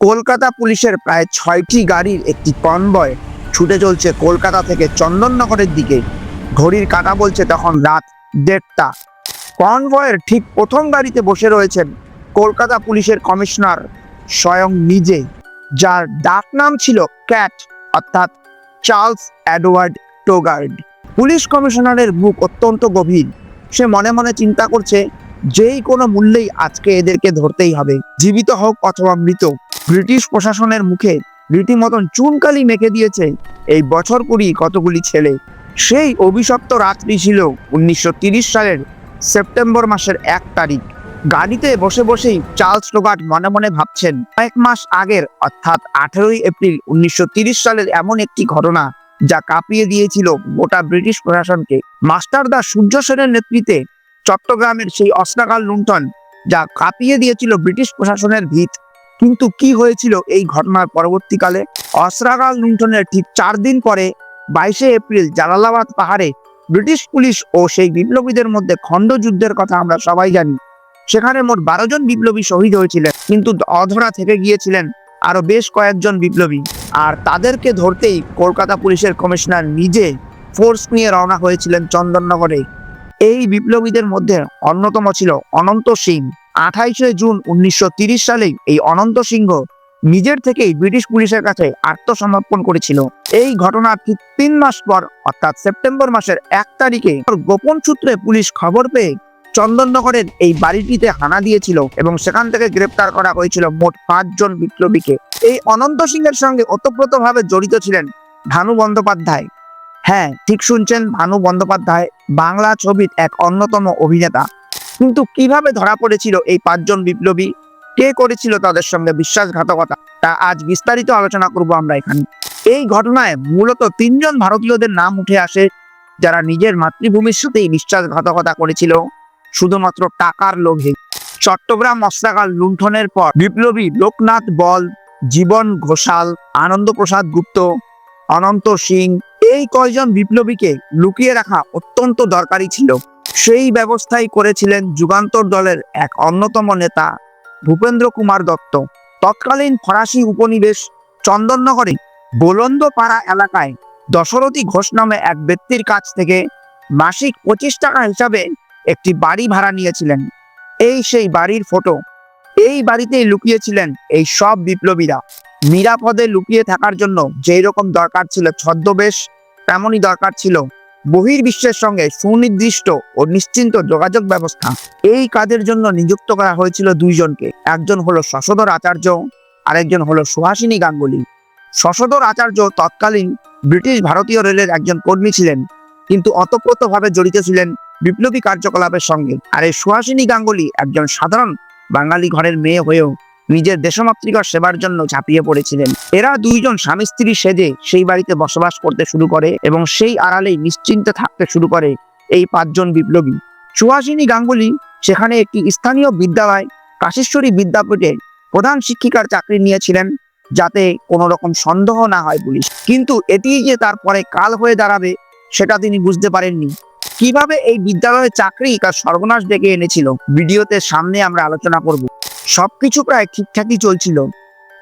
কলকাতা পুলিশের প্রায় ৬টি গাড়ির একটি কনভয় ছুটে চলছে কলকাতা থেকে চন্দননগরের দিকে। ঘড়ির কাঁটা বলছে তখন রাত ১:৩০। কনভয়ের ঠিক প্রথম গাড়িতে বসে রয়েছেন কলকাতা পুলিশের কমিশনার স্বয়ং নিজে, যার ডাক নাম ছিল ক্যাট, অর্থাৎ চার্লস এডওয়ার্ড টোগার্ড। পুলিশ কমিশনারের মুখ অত্যন্ত গভীর। সে মনে মনে চিন্তা করছে, যেই কোনো মূল্যেই আজকে এদেরকে ধরতেই হবে, জীবিত হোক অথবা মৃত। ব্রিটিশ প্রশাসনের মুখে রীতিমতন চুনকালি মেখে দিয়েছে এই বছর কুড়ি কতগুলি ছেলে। সেই অভিশপ্ত রাত্রি ছিল 1930 সালের সেপ্টেম্বর মাসের 1 তারিখ। গাড়িতে বসে বসেই চার্লস টোগার্ড মনে মনে ভাবছেন, কয়েক মাস আগের অর্থাৎ 18ই এপ্রিল 1930 সালের এমন একটি ঘটনা যা কাঁপিয়ে দিয়েছিল গোটা ব্রিটিশ প্রশাসনকে। মাস্টারদা সূর্য সেনের নেতৃত্বে চট্টগ্রামের সেই অস্ত্রাগার লুণ্ঠন যা কাঁপিয়ে দিয়েছিল ব্রিটিশ প্রশাসনের ভিত। কিন্তু কি হয়েছিল এই ঘটনার পরবর্তীকালে? অস্ত্রাগার লুণ্ঠনের ঠিক 4 দিন পরে 22শে এপ্রিল জালালাবাদ পাহাড়ে ব্রিটিশ পুলিশ ও সেই বিপ্লবীদের মধ্যে খণ্ডযুদ্ধের কথা আমরা সবাই জানি। সেখানে মোট 12 জন বিপ্লবী শহীদ হয়েছিলেন, কিন্তু অধরা থেকে গিয়েছিলেন আরো বেশ কয়েকজন বিপ্লবী। আর তাদেরকে ধরতেই কলকাতা পুলিশের কমিশনার নিজে ফোর্স নিয়ে রওনা হয়েছিলেন চন্দননগরে। এই বিপ্লবীদের মধ্যে অন্যতম ছিল অনন্ত সিং। 28শে জুন 1930 সালে এই অনন্ত সিংহ নিজের থেকেই ব্রিটিশ পুলিশের কাছে আত্মসমর্পণ করেছিল। এই ঘটনার ঠিক 3 মাস পর অর্থাৎ সেপ্টেম্বর মাসের 1 তারিখে গোপন সূত্রে পুলিশ খবর পেয়ে চন্দননগরের এই বাড়িটিতে হানা দিয়েছিল এবং সেখান থেকে গ্রেপ্তার করা হয়েছিল মোট 5 জন বিপ্লবীকে। এই অনন্ত সিংহের সঙ্গে ওতপ্রোতভাবে জড়িত ছিলেন ভানু বন্দ্যোপাধ্যায়। হ্যাঁ, ঠিক শুনছেন, ভানু বন্দ্যোপাধ্যায় বাংলা ছবির এক অন্যতম অভিনেতা। কিন্তু কিভাবে ধরা পড়েছিল এই 5 জন বিপ্লবী, কে করেছিল তাদের সঙ্গে বিশ্বাসঘাতকতা, তা আজ বিস্তারিত আলোচনা করব আমরা এখানে। এই ঘটনায় মূলত 3 জন ভারতীয়দের নাম উঠে আসে, যারা নিজের মাতৃভূমির সাথেই বিশ্বাসঘাতকতা করেছিল শুধুমাত্র টাকার লোভে। চট্টগ্রাম অস্ত্রাগার লুণ্ঠনের পর বিপ্লবী লোকনাথ বল, জীবন ঘোষাল, আনন্দ প্রসাদ গুপ্ত, অনন্ত সিং, এই কয়জন বিপ্লবীকে লুকিয়ে রাখা অত্যন্ত দরকারি ছিল। সেই ব্যবস্থাই করেছিলেন যুগান্তর দলের এক অন্যতম নেতা ভূপেন্দ্র কুমার দত্ত। তৎকালীন ফরাসি উপনিবেশ চন্দননগরে বোলন্দপাড়া এলাকায় দশরথী ঘোষ নামে এক ব্যক্তির কাছ থেকে মাসিক 25 টাকা হিসাবে একটি বাড়ি ভাড়া নিয়েছিলেন। এই সেই বাড়ির ফটো। এই বাড়িতেই লুকিয়েছিলেন এই সব বিপ্লবীরা। নিরাপদে লুকিয়ে থাকার জন্য যেই রকম দরকার ছিল ছদ্মবেশ, তেমনই দরকার ছিল বহির্বিশ্বের সঙ্গে সুনির্দিষ্ট ও নিশ্চিন্ত যোগাযোগ ব্যবস্থা। এই কাজের জন্য নিযুক্ত করা হয়েছিল 2 জনকে। একজন হলো শশধর আচার্য, আরেকজন হলো সুহাসিনী গাঙ্গুলি। শশধর আচার্য তৎকালীন ব্রিটিশ ভারতীয় রেলের একজন কর্মী ছিলেন, কিন্তু অতপ্রতভাবে জড়িত ছিলেন বিপ্লবী কার্যকলাপের সঙ্গে। আর এই সুহাসিনী গাঙ্গুলি একজন সাধারণ বাঙালি ঘরের মেয়ে হয়েও নিজের দেশমাতৃকার সেবার জন্য ঝাঁপিয়ে পড়েছিলেন। এরা 2 জন স্বামী স্ত্রী সেজে সেই বাড়িতে বসবাস করতে শুরু করে এবং সেই আড়ালেই নিশ্চিন্তে থাকতে শুরু করে এই 5 জন বিপ্লবী। সুহাসিনী গাঙ্গুলি সেখানে একটি স্থানীয় বিদ্যালয় কাশীশ্বরী বিদ্যাপীঠে প্রধান শিক্ষিকার চাকরি নিয়েছিলেন, যাতে কোনো রকম সন্দেহ না হয় পুলিশ। কিন্তু এটি যে তারপরে কাল হয়ে দাঁড়াবে সেটা তিনি বুঝতে পারেননি। কিভাবে এই বিদ্যালয়ে চাকরি তার সর্বনাশ ডেকে এনেছিল ভিডিওতে সামনে আমরা আলোচনা করব। সবকিছু প্রায় ঠিকঠাকই চলছিল,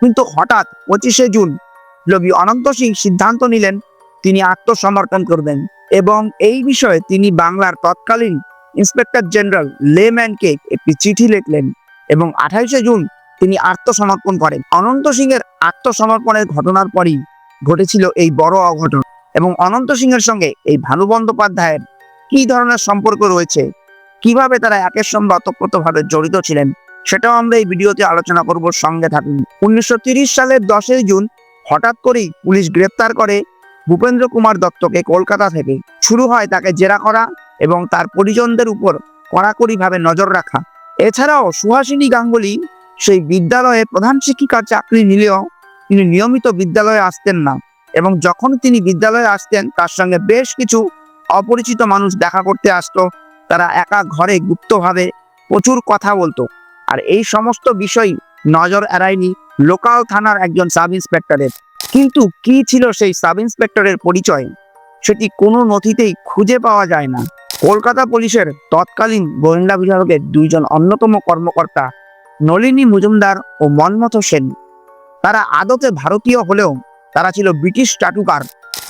কিন্তু হঠাৎ 25শে জুন বিপ্লবী অনন্ত সিং সিদ্ধান্ত নিলেন তিনি আত্মসমর্পণ করবেন এবং এই বিষয়ে তিনি বাংলার তৎকালীন ইন্সপেক্টর জেনারেল লেম্যানকে একটি চিঠি লিখলেন এবং 28শে জুন তিনি আত্মসমর্পণ করেন। অনন্ত সিংয়ের আত্মসমর্পণের ঘটনার পরই ঘটেছিল এই বড় অঘটন। এবং অনন্ত সিংয়ের সঙ্গে এই ভানু বন্দ্যোপাধ্যায়ের কি ধরনের সম্পর্ক রয়েছে, কিভাবে তারা একের সঙ্গে ওতপ্রোতভাবে জড়িত ছিলেন, সেটাও আমরা এই ভিডিওতে আলোচনা করব। সঙ্গে থাকুন। 1930 সালের 10ই জুন হঠাৎ করেই পুলিশ গ্রেপ্তার করে ভূপেন্দ্র কুমার দত্তকে কলকাতা থেকে। শুরু হয় তাকে জেরা করা এবং তার পরিজনদের উপর কড়াকড়িভাবে নজর রাখা। এছাড়াও সুহাসিনী গাঙ্গুলি সেই বিদ্যালয়ে প্রধান শিক্ষিকার চাকরি নিলেও তিনি নিয়মিত বিদ্যালয়ে আসতেন না এবং যখন তিনি বিদ্যালয়ে আসতেন তার সঙ্গে বেশ কিছু অপরিচিত মানুষ দেখা করতে আসতো। তারা একা ঘরে গুপ্তভাবে প্রচুর কথা বলতো। আর এই সমস্ত বিষয় নজর এড়ায়নি লোকাল থানার একজন সাব ইন্সপেক্টরের। কিন্তু কি ছিল সেই সাব ইন্সপেক্টরের পরিচয়, সেটি কোনো নথিতেই খুঁজে পাওয়া যায় না। কলকাতা পুলিশের তৎকালীন গোয়েন্দা বিভাগের 2 জন অন্যতম কর্মকর্তা নলিনী মজুমদার ও মনমথ সেন, তারা আদতে ভারতীয় হলেও তারা ছিল ব্রিটিশ চাটুকার।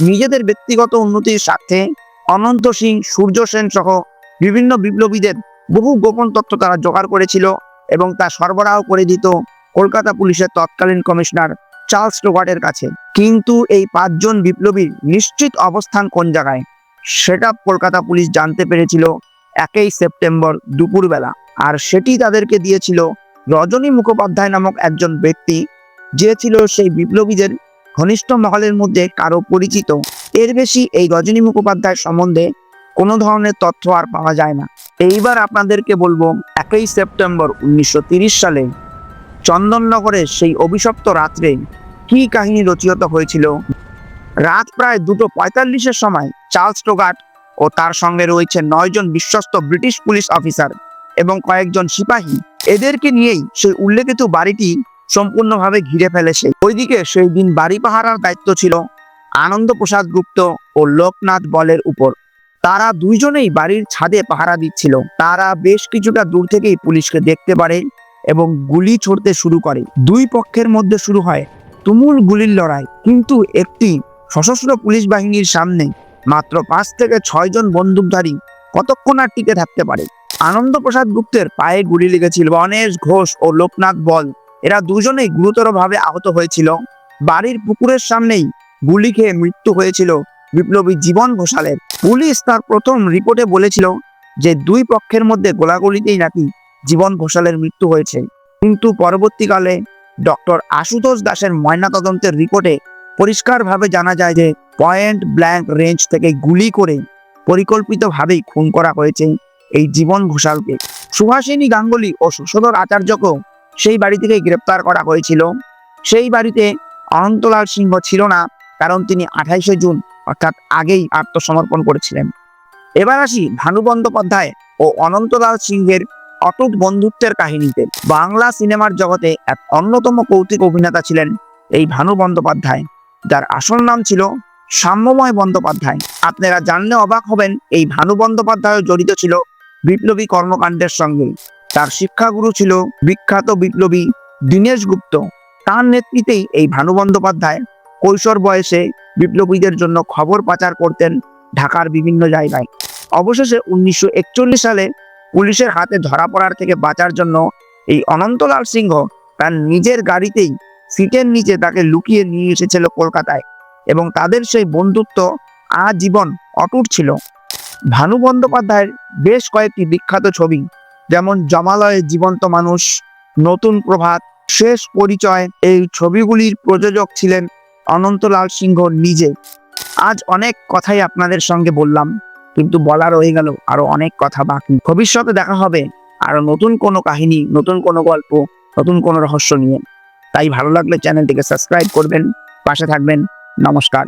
নিজেদের ব্যক্তিগত উন্নতির স্বার্থে অনন্ত সিং, সূর্য সেন সহ বিভিন্ন বিপ্লবীদের বহু গোপন তথ্য তারা জোগাড় করেছিল এবং তা সরবরাহ করে দিত কলকাতা পুলিশের তৎকালীন কমিশনার চার্লস টোগাটের কাছে। কিন্তু এই 5 জন বিপ্লবীর নিশ্চিত অবস্থান কোন জায়গায়, সেটা কলকাতা পুলিশ জানতে পেরেছিল 1 সেপ্টেম্বর দুপুরবেলা। আর সেটি তাদেরকে দিয়েছিল রজনী মুখোপাধ্যায় নামক একজন ব্যক্তি, যে ছিল সেই বিপ্লবীদের ঘনিষ্ঠ মহলের মধ্যে কারো পরিচিত। এর বেশি এই রজনী মুখোপাধ্যায় সম্বন্ধে কোনো ধরনের তথ্য আর পাওয়া যায় না। এইবার আপনাদেরকে বলবো 1 সেপ্টেম্বর 1930 সালে চন্দননগরের সেই অভিশপ্ত রাত্রে কি কাহিনী রচিত হয়েছিল। রাত প্রায় 2:45-এর সময় চার্লস টোগাট ও তার সঙ্গে রয়েছে 9 জন বিশ্বস্ত ব্রিটিশ পুলিশ অফিসার এবং কয়েকজন সিপাহী, এদেরকে নিয়েই সেই উল্লেখিত বাড়িটি সম্পূর্ণভাবে ঘিরে ফেলেছে। ওইদিকে সেই দিন বাড়ি পাহারার দায়িত্ব ছিল আনন্দ প্রসাদ গুপ্ত ও লোকনাথ বলের উপর। তারা দুইজনেই বাড়ির ছাদে পাহারা দিচ্ছিল। তারা বেশ কিছুটা দূর থেকেই পুলিশকে দেখতে পারে এবং গুলি ছুড়তে শুরু করে। দুই পক্ষের মধ্যে শুরু হয় তুমুল গুলির লড়াই। কিন্তু একটি সশস্ত্র পুলিশ বাহিনীর সামনে মাত্র 5 থেকে 6 জন বন্দুকধারী কতক্ষণ আর টিকে থাকতে পারে। আনন্দ প্রসাদ গুপ্তের পায়ে গুলি লেগেছিল। গণেশ ঘোষ ও লোকনাথ বল এরা দুজনেই গুরুতরভাবে আহত হয়েছিল। বাড়ির পুকুরের সামনেই গুলি খেয়ে মৃত্যু হয়েছিল বিপ্লবী জীবন ঘোষালের। পুলিশ তার প্রথম রিপোর্টে বলেছিল যে দুই পক্ষের মধ্যে গোলাগুলিতেই নাকি জীবন ঘোষালের মৃত্যু হয়েছে। কিন্তু পরবর্তীকালে ডক্টর আশুতোষ দাসের ময়নাতদন্তের রিপোর্টে পরিষ্কারভাবে জানা যায় যে পয়েন্ট ব্ল্যাঙ্ক রেঞ্জ থেকে গুলি করে পরিকল্পিতভাবেই খুন করা হয়েছে এই জীবন ঘোষালকে। সুহাসিনী গাঙ্গুলি ও সুশোধর আচার্যকেও সেই বাড়ি থেকে গ্রেপ্তার করা হয়েছিল। সেই বাড়িতে অনন্তলাল সিংহ ছিল না, কারণ তিনি 28শে জুন অর্থাৎ আগেই আত্মসমর্পণ করেছিলেন। এবার আসি ভানু বন্দ্যোপাধ্যায় ও অনন্তলাল সিংহের অটুট বন্ধুত্বের কাহিনীতে। বাংলা সিনেমার জগতে এক অন্যতম কৌতুক অভিনেতা ছিলেন এই ভানু বন্দ্যোপাধ্যায়, যার আসল নাম ছিল সাম্যময় বন্দ্যোপাধ্যায়। আপনারা জানলে অবাক হবেন, এই ভানু বন্দ্যোপাধ্যায় জড়িত ছিল বিপ্লবী কর্মকাণ্ডের সঙ্গে। তার শিক্ষাগুরু ছিল বিখ্যাত বিপ্লবী দীনেশ গুপ্ত। তার নেতৃত্বেই এই ভানু বন্দ্যোপাধ্যায় কৈশোর বয়সে বিপ্লবীদের জন্য খবর পাচার করতেন ঢাকার বিভিন্ন জায়গায়। অবশেষে 1941 সালে পুলিশের হাতে ধরা পড়ার থেকে বাঁচার জন্য এই অনন্তলাল সিংহ তার নিজের গাড়িতেই সিটের নিচে তাকে লুকিয়ে নিয়ে এসেছিল কলকাতায়, এবং তাদের সেই বন্ধুত্ব আজীবন অটুট ছিল। ভানু বন্দ্যোপাধ্যায়ের বেশ কয়েকটি বিখ্যাত ছবি, যেমন জমালয়ে জীবন্ত মানুষ, নতুন প্রভাত, শেষ পরিচয়, এই ছবিগুলির প্রযোজক ছিলেন অনন্তলাল সিংহ নিজে। আজ অনেক কথাই আপনাদের সঙ্গে বললাম, কিন্তু বলা রয়ে গেল আরো অনেক কথা বাকি। ভবিষ্যতে দেখা হবে আরো নতুন কোনো কাহিনী, নতুন কোনো গল্প, নতুন কোনো রহস্য নিয়ে। তাই ভালো লাগলে চ্যানেলটিকে সাবস্ক্রাইব করবেন, পাশে থাকবেন। নমস্কার।